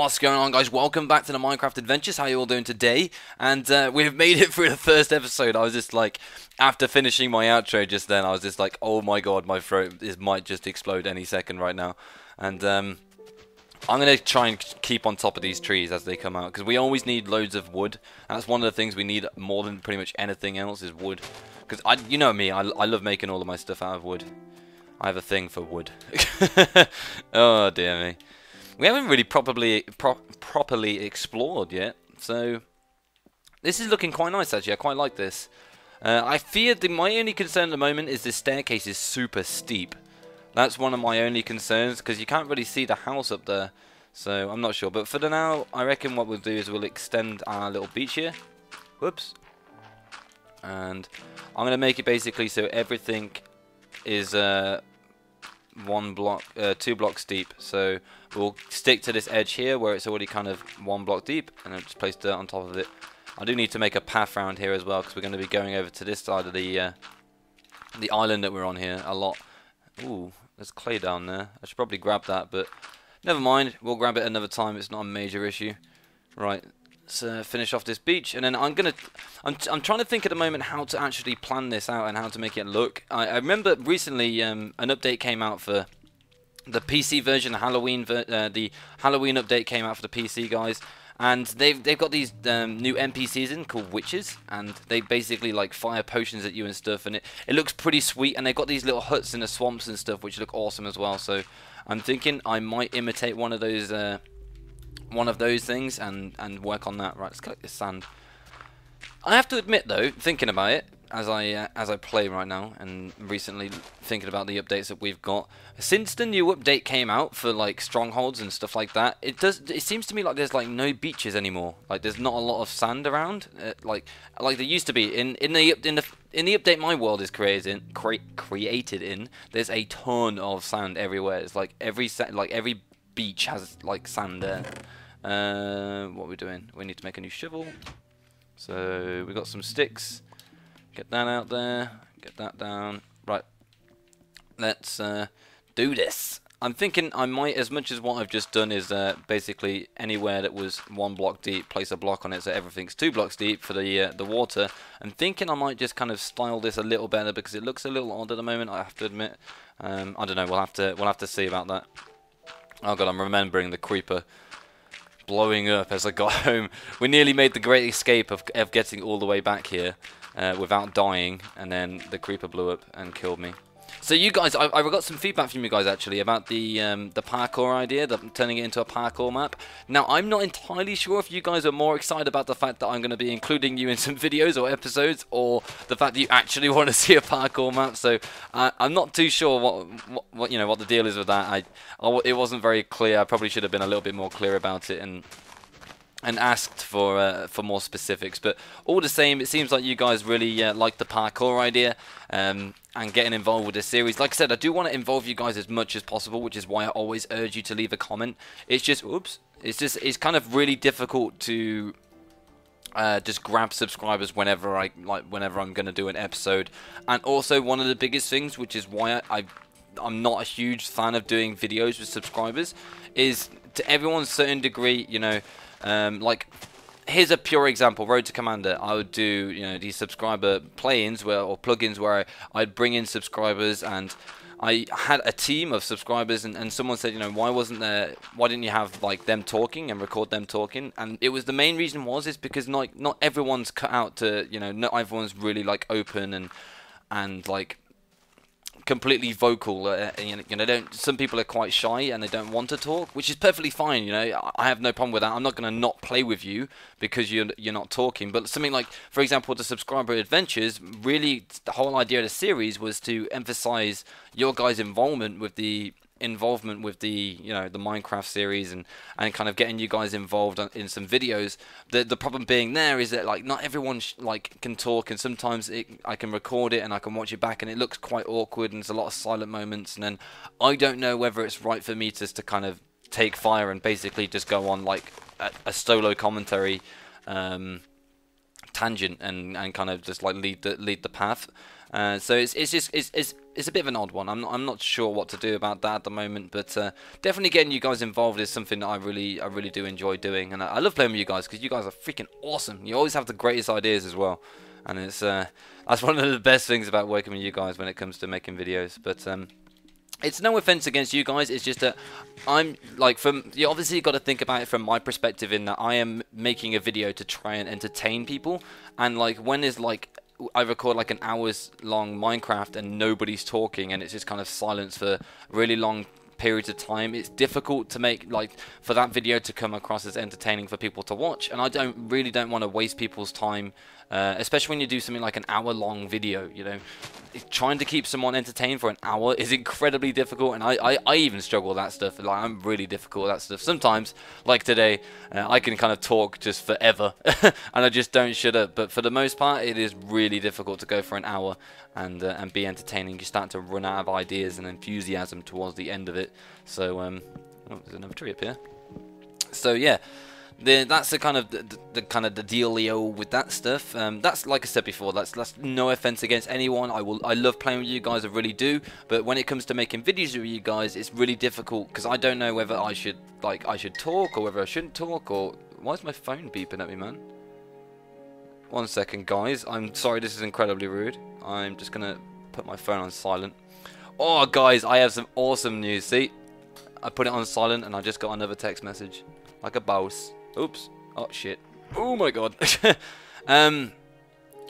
What's going on, guys? Welcome back to the Minecraft Adventures. How you all doing today? And we've made it through the first episode. I was just like, after finishing my outro just then, I was just like, oh my god, my throat might just explode any second right now. And I'm going to try and keep on top of these trees as they come out, because we always need loads of wood. That's one of the things we need more than pretty much anything else is wood. Because, you know me, I love making all of my stuff out of wood. I have a thing for wood. Oh, dear me. We haven't really properly explored yet, so this is looking quite nice actually. I quite like this. I fear my only concern at the moment is this staircase is super steep. That's one of my only concerns, because you can't really see the house up there, so I'm not sure. But for now, I reckon what we'll do is we'll extend our little beach here. Whoops. And I'm going to make it basically so everything is two blocks deep. So we'll stick to this edge here where it's already kind of 1 block deep, and then just place dirt on top of it. I do need to make a path around here as well, because we're going to be going over to this side of the island that we're on here a lot. Ooh, there's clay down there. I should probably grab that, but never mind. We'll grab it another time. It's not a major issue. Right. Let's finish off this beach, and then I'm trying to think at the moment how to actually plan this out and how to make it look. I remember recently an update came out for the PC version, the Halloween update came out for the PC guys, and they've got these new NPCs in called witches, and they basically like fire potions at you and stuff, and it looks pretty sweet. And they've got these little huts in the swamps and stuff, which look awesome as well. So I'm thinking I might imitate one of those things and work on that. Right, let's collect this sand. I have to admit though, thinking about it as I play right now, and recently thinking about the updates that we've got since the new update came out for like strongholds and stuff like that, it seems to me like there's like no beaches anymore. Like there's not a lot of sand around, like there used to be in the update my world is created in. There's a ton of sand everywhere. It's like every beach has like sand there. What are we doing? We need to make a new shovel. So we got some sticks. Get that out there. Get that down. Right. Let's do this. I'm thinking I might, as much as what I've just done is basically anywhere that was 1 block deep, place a block on it so everything's 2 blocks deep for the water. I'm thinking I might just kind of style this a little better, because it looks a little odd at the moment, I have to admit. I don't know. We'll have to see about that. Oh god, I'm remembering the creeper blowing up as I got home. We nearly made the great escape of getting all the way back here without dying, and then the creeper blew up and killed me. So you guys, I got some feedback from you guys actually about the parkour idea, turning it into a parkour map. Now I'm not entirely sure if you guys are more excited about the fact that I'm going to be including you in some videos or episodes, or the fact that you actually want to see a parkour map. So I'm not too sure what you know what the deal is with that. It wasn't very clear. I probably should have been a little bit more clear about it and asked for more specifics, but all the same, it seems like you guys really like the parkour idea and getting involved with this series. Like I said, I do want to involve you guys as much as possible, which is why I always urge you to leave a comment. It's just, it's kind of really difficult to just grab subscribers whenever I'm going to do an episode. And also one of the biggest things, which is why I'm not a huge fan of doing videos with subscribers, is to everyone's certain degree, you know. Like, here's a pure example. Road to Commander, I would do, you know, these subscriber play-ins or plugins where I'd bring in subscribers, and I had a team of subscribers, and someone said, you know, why didn't you have like them talking and record them talking? And it was, the main reason is because not everyone's cut out to, you know, not everyone's really like open and like completely vocal. You know, some people are quite shy and they don't want to talk, which is perfectly fine. You know, I have no problem with that. I'm not going to not play with you because you're not talking. But something like, for example, the subscriber adventures, really the whole idea of the series was to emphasize your guys' involvement with the you know, the Minecraft series, and kind of getting you guys involved in some videos. The problem being there is that like not everyone like can talk, and sometimes I can record it and I can watch it back and it looks quite awkward and there's a lot of silent moments, and then I don't know whether it's right for me to kind of take fire and basically just go on like a solo commentary tangent and kind of just like lead the path. So it's it's a bit of an odd one. I'm not sure what to do about that at the moment, but definitely getting you guys involved is something that I really do enjoy doing, and I love playing with you guys because you guys are freaking awesome. You always have the greatest ideas as well, and it's that's one of the best things about working with you guys when it comes to making videos. But it's no offense against you guys, it's just that I'm like, you obviously got to think about it from my perspective, in that I am making a video to try and entertain people, and like when is like I record like an hours long Minecraft and nobody's talking and it's just kind of silence for really long periods of time, it's difficult to make, like, for that video to come across as entertaining for people to watch, and I really don't want to waste people's time, especially when you do something like an hour-long video. You know, trying to keep someone entertained for an hour is incredibly difficult, and I even struggle with that stuff. Like, I'm really difficult with that stuff. Sometimes, like today, I can kind of talk just forever, and I just don't shut up. But for the most part, it is really difficult to go for an hour and be entertaining. You start to run out of ideas and enthusiasm towards the end of it. So, oh, there's another tree up here. So yeah. That's the kind of the dealio with that stuff. That's, like I said before, that's no offense against anyone. I love playing with you guys, I really do. But when it comes to making videos with you guys, it's really difficult because I don't know whether I should talk or whether I shouldn't talk. Or why is my phone beeping at me, man? 1 second, guys. I'm sorry, this is incredibly rude. I'm just gonna put my phone on silent. Oh, guys, I have some awesome news. See, I put it on silent and I just got another text message, like a boss. Oops. Oh, shit. Oh, my God.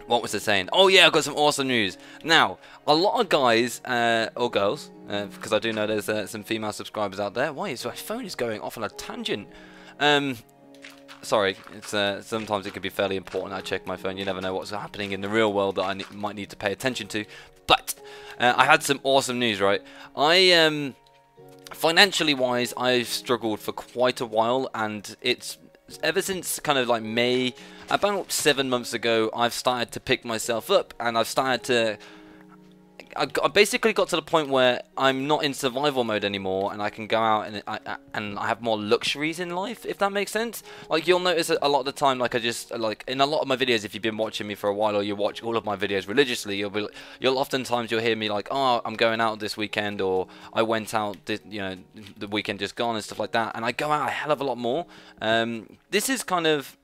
What was I saying? Oh, yeah, I've got some awesome news. Now, a lot of guys, or girls, because I do know there's some female subscribers out there. Why is my phone is going off on a tangent? Sorry, it's sometimes it can be fairly important. I check my phone. You never know what's happening in the real world that I might need to pay attention to. But I had some awesome news, right? Financially wise, I've struggled for quite a while, and it's ever since kind of like May, about 7 months ago, I've started to pick myself up, and I've started to I basically got to the point where I'm not in survival mode anymore, and I can go out and I have more luxuries in life, if that makes sense. Like, you'll notice a lot of the time, like, like in a lot of my videos, if you've been watching me for a while or you watch all of my videos religiously, you'll oftentimes hear me like, oh, I'm going out this weekend, or I went out this, you know, the weekend just gone and stuff like that, and I go out a hell of a lot more. This is kind of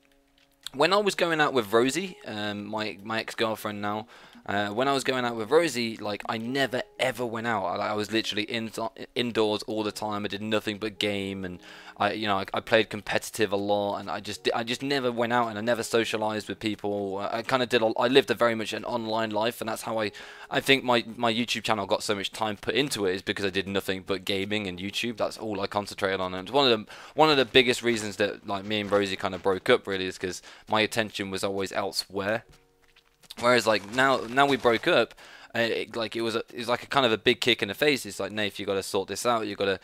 when I was going out with Rosie, my ex-girlfriend now. When I was going out with Rosie, like, I never ever went out. I was literally indoors all the time. I did nothing but game, and I played competitive a lot, and I just never went out, and I never socialized with people. I lived a very much an online life, and that's how I think my YouTube channel got so much time put into it, is because I did nothing but gaming and YouTube. That's all I concentrated on, and one of the biggest reasons that, like, me and Rosie kind of broke up, really, is because my attention was always elsewhere. Whereas, like, now we broke up, it was like a kind of a big kick in the face. It's like, Nath, you got to sort this out. You got to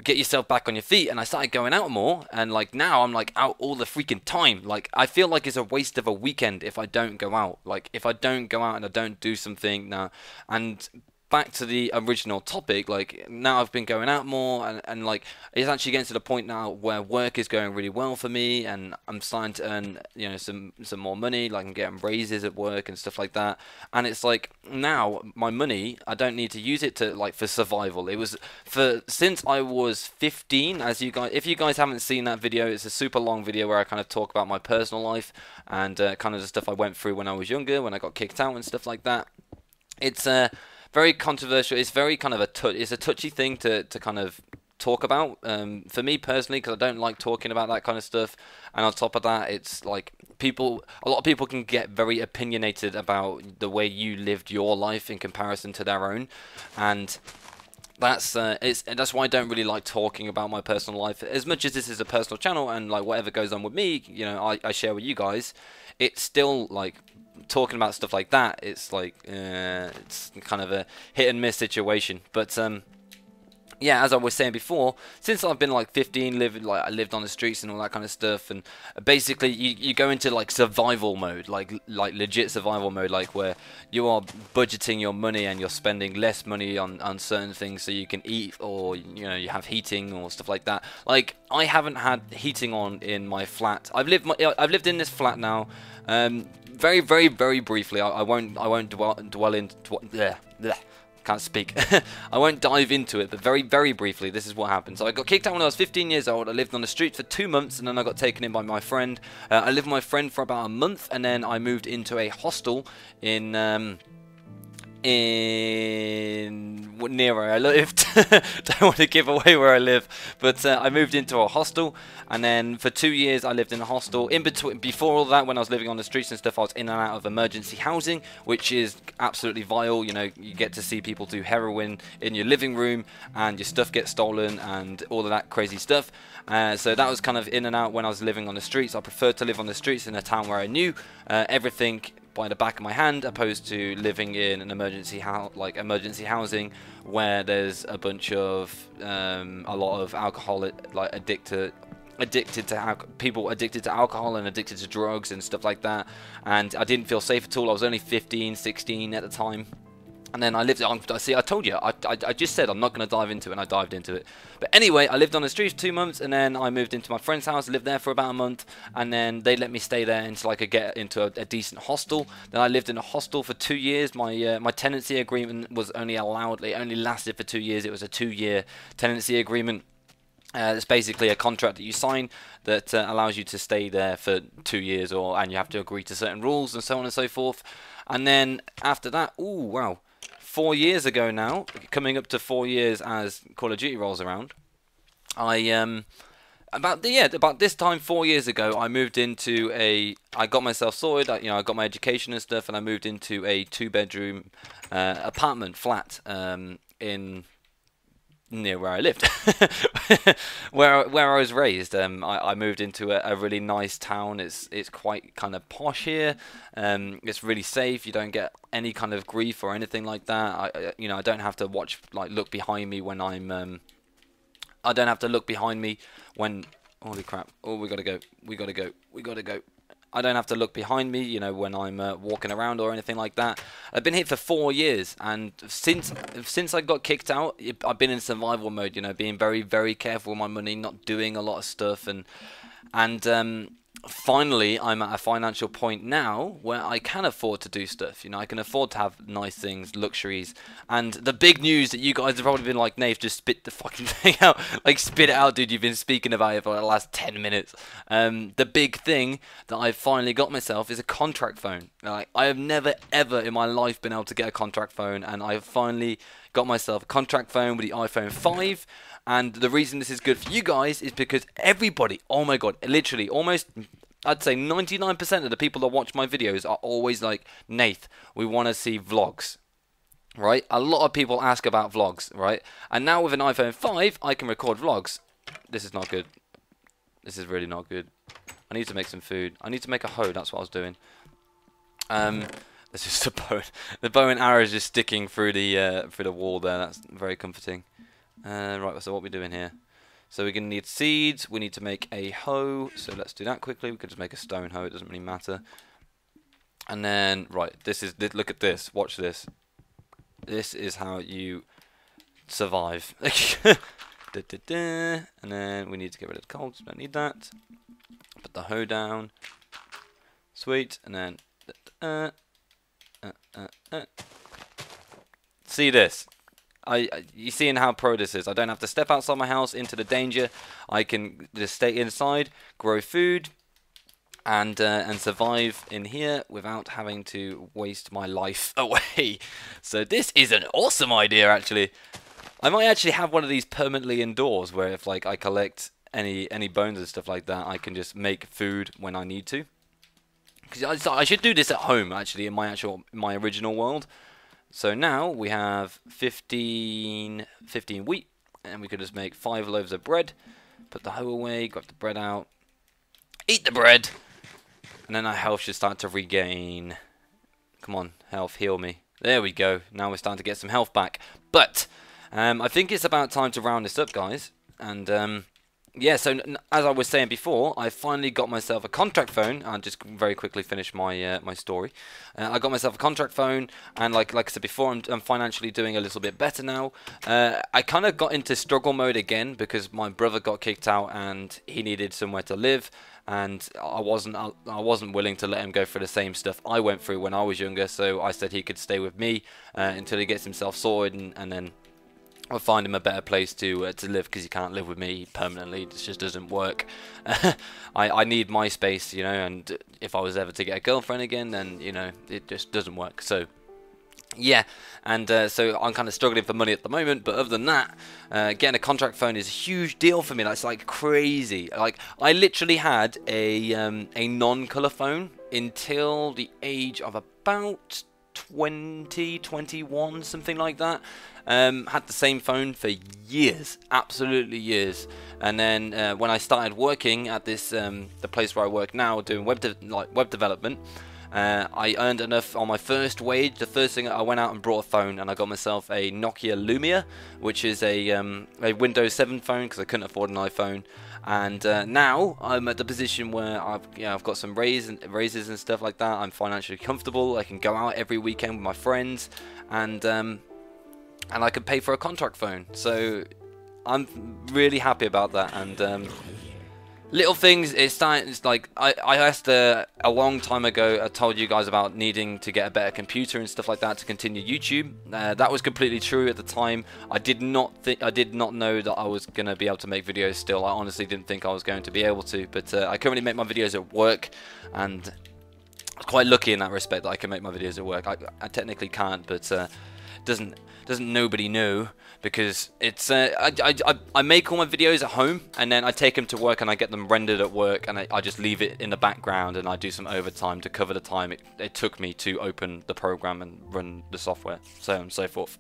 get yourself back on your feet. And I started going out more, and like now I'm like out all the freaking time. Like, I feel like it's a waste of a weekend if I don't go out. Like, if I don't go out and I don't do something now. And back to the original topic, like, now I've been going out more, and like, it's actually getting to the point now where work is going really well for me, and I'm starting to earn, you know, some more money. Like, I'm getting raises at work and stuff like that, and it's like, now my money, I don't need to use it to, like, for survival. It was since I was 15, as you guys, if you guys haven't seen that video, it's a super long video where I kind of talk about my personal life and kind of the stuff I went through when I was younger, when I got kicked out and stuff like that. It's very controversial. It's very kind of it's a touchy thing to kind of talk about, for me personally, because I don't like talking about that kind of stuff. And on top of that, it's like, a lot of people can get very opinionated about the way you lived your life in comparison to their own, and that's why I don't really like talking about my personal life. As much as this is a personal channel, and like whatever goes on with me, you know, I share with you guys, it's still like, talking about stuff like that, it's like it's kind of a hit and miss situation. But yeah, as I was saying before, since I've been like 15, I lived on the streets and all that kind of stuff, and basically you go into like survival mode, like legit survival mode, like where you are budgeting your money and you're spending less money on certain things so you can eat, or, you know, you have heating or stuff like that. Like, I haven't had heating on in my flat. I've lived in this flat now very, very, very briefly. I won't dwell can't speak. I won't dive into it, but very, very briefly, this is what happened. So I got kicked out when I was 15 years old. I lived on the street for 2 months, and then I got taken in by my friend. I lived with my friend for about a month, and then I moved into a hostel in near where I lived. Don't want to give away where I live, but I moved into a hostel, and then for 2 years I lived in a hostel. In between, before all that, when I was living on the streets and stuff, I was in and out of emergency housing, which is absolutely vile. You know, you get to see people do heroin in your living room, and your stuff gets stolen, and all of that crazy stuff. So that was kind of in and out when I was living on the streets. I preferred to live on the streets in a town where I knew everything by the back of my hand, opposed to living in an emergency housing where there's a bunch of a lot of alcohol, like people addicted to alcohol and addicted to drugs and stuff like that. And I didn't feel safe at all. I was only 15, 16 at the time. And then I lived on, see, I told you, I just said I'm not going to dive into it, and I dived into it. But anyway, I lived on the streets for 2 months, and then I moved into my friend's house, lived there for about a month, and then they let me stay there until I could get into a decent hostel. Then I lived in a hostel for 2 years. My tenancy agreement was only allowed, it only lasted for 2 years. It was a 2-year tenancy agreement. It's basically a contract that you sign that allows you to stay there for 2 years, and you have to agree to certain rules and so on and so forth. And then after that, ooh, wow. 4 years ago now, coming up to 4 years as Call of Duty rolls around, about this time 4 years ago, I moved into I got myself sorted, I got my education and stuff, and I moved into a 2-bedroom apartment flat in near where I lived, where I was raised. I moved into a really nice town. It's quite kind of posh here. It's really safe. You don't get any kind of grief or anything like that. I don't have to look behind me when I'm. I don't have to look behind me when. Holy crap! Oh, we gotta go. We gotta go. We gotta go. I don't have to look behind me, when I'm walking around or anything like that. I've been here for 4 years, and since I got kicked out, I've been in survival mode. Being very, very careful with my money, not doing a lot of stuff, and finally, I'm at a financial point now where I can afford to do stuff. I can afford to have nice things, luxuries. And the big news that you guys have probably been like, Nave, just spit the fucking thing out. Like, spit it out, dude. You've been speaking about it for the last 10 minutes. The big thing that I've finally got myself is a contract phone. Like, I have never, ever in my life been able to get a contract phone. And I've finally got myself a contract phone with the iPhone 5. And the reason this is good for you guys is because everybody, oh my god, literally almost, I'd say 99% of the people that watch my videos are always like, Nath, we want to see vlogs, right? A lot of people ask about vlogs, right? And now with an iPhone 5, I can record vlogs. This is not good. This is really not good. I need to make some food. I need to make a hoe, that's what I was doing. This is the bow. The bow and arrow is just sticking through the wall there. That's very comforting. Right, so what are we doing here? So we're going to need seeds. We need to make a hoe. So let's do that quickly. We could just make a stone hoe. It doesn't really matter. And then, right, look at this. Watch this. This is how you survive. And then we need to get rid of the coal. So don't need that. Put the hoe down. Sweet. And then... See this? You seeing how pro this is? I don't have to step outside my house into the danger. I can just stay inside, grow food, and survive in here without having to waste my life away. So this is an awesome idea, actually. I might actually have one of these permanently indoors, where if I collect any bones and stuff like that, I can just make food when I need to. Because I should do this at home, actually, in my original world. So now we have 15 wheat, and we could just make 5 loaves of bread. Put the hoe away, grab the bread out, eat the bread, and then our health should start to regain. Come on, health, heal me. There we go. Now we're starting to get some health back. But I think it's about time to round this up, guys. And yeah, so as I was saying before, I finally got myself a contract phone. I'll just very quickly finish my my story. I got myself a contract phone, and like I said before, I'm financially doing a little bit better now. I kind of got into struggle mode again because my brother got kicked out and he needed somewhere to live. and I wasn't willing to let him go through the same stuff I went through when I was younger. So I said he could stay with me until he gets himself sorted, and then I'll find him a better place to live, because he can't live with me permanently. It just doesn't work. I need my space, you know, and if I was ever to get a girlfriend again, then, you know, it just doesn't work. So yeah, and so I'm kind of struggling for money at the moment, but other than that, getting a contract phone is a huge deal for me. That's like crazy. Like, I literally had a non-color phone until the age of about 20, 21, something like that. Had the same phone for years, absolutely years. And then when I started working at this the place where I work now, doing web development, I earned enough on my first wage. The first thing, I went out and bought a phone, and I got myself a Nokia Lumia, which is a Windows 7 phone, because I couldn't afford an iPhone. And now I'm at the position where I've got some raises and stuff like that. I'm financially comfortable. I can go out every weekend with my friends, and I can pay for a contract phone. So I'm really happy about that. And little things, it's like I asked a long time ago. I told you guys about needing to get a better computer and stuff like that to continue YouTube. That was completely true at the time. I did not know that I was gonna be able to make videos still. I honestly didn't think I was going to be able to. But I currently make my videos at work, and I'm quite lucky in that respect that I can make my videos at work. I technically can't, but doesn't nobody know, because it's I make all my videos at home, and then I take them to work and I get them rendered at work, and I just leave it in the background, and I do some overtime to cover the time it took me to open the program and run the software, so on and so forth.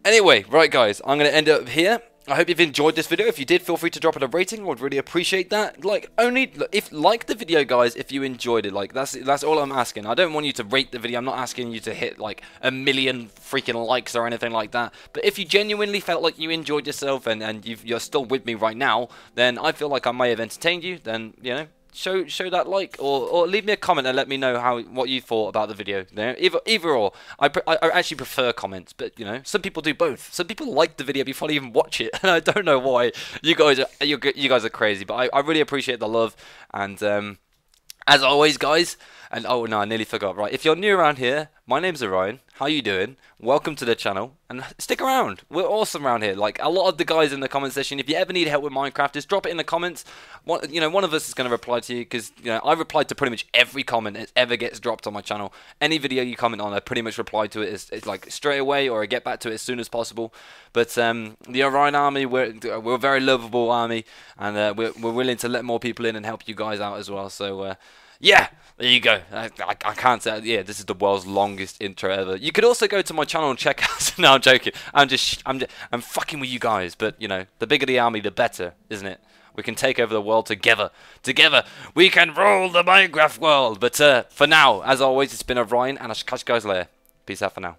Anyway, right guys, I'm going to end it up here. I hope you've enjoyed this video. If you did, feel free to drop it a rating. I would really appreciate that. Like the video, guys, if you enjoyed it. Like, that's all I'm asking. I don't want you to rate the video. I'm not asking you to hit like 1 million freaking likes or anything like that. But if you genuinely felt like you enjoyed yourself, and you're still with me right now, then I feel like I may have entertained you. Then, you know, show that like, or leave me a comment and let me know what you thought about the video. You know, either or. I actually prefer comments, but you know, some people do both. Some people like the video before they even watch it, and I don't know why. You guys are crazy, but I really appreciate the love. And as always, guys, and oh no, I nearly forgot. Right, if you're new around here, my name's Orion. How you doing? Welcome to the channel, and stick around. We're awesome around here. Like a lot of the guys in the comment section, if you ever need help with Minecraft, just drop it in the comments. One of us is going to reply to you, because I reply to pretty much every comment that ever gets dropped on my channel. Any video you comment on, I pretty much reply to it it's like straight away, or I get back to it as soon as possible. But the Orion army, we're a very lovable army, and we're willing to let more people in and help you guys out as well. So yeah, there you go. I can't say, yeah, this is the world's longest intro ever. You could also go to my channel and check out. No, I'm joking. I'm fucking with you guys. But you know, the bigger the army, the better, isn't it? We can take over the world together. Together, we can rule the Minecraft world. But for now, as always, it's been Orion, and I'll catch you guys later. Peace out for now.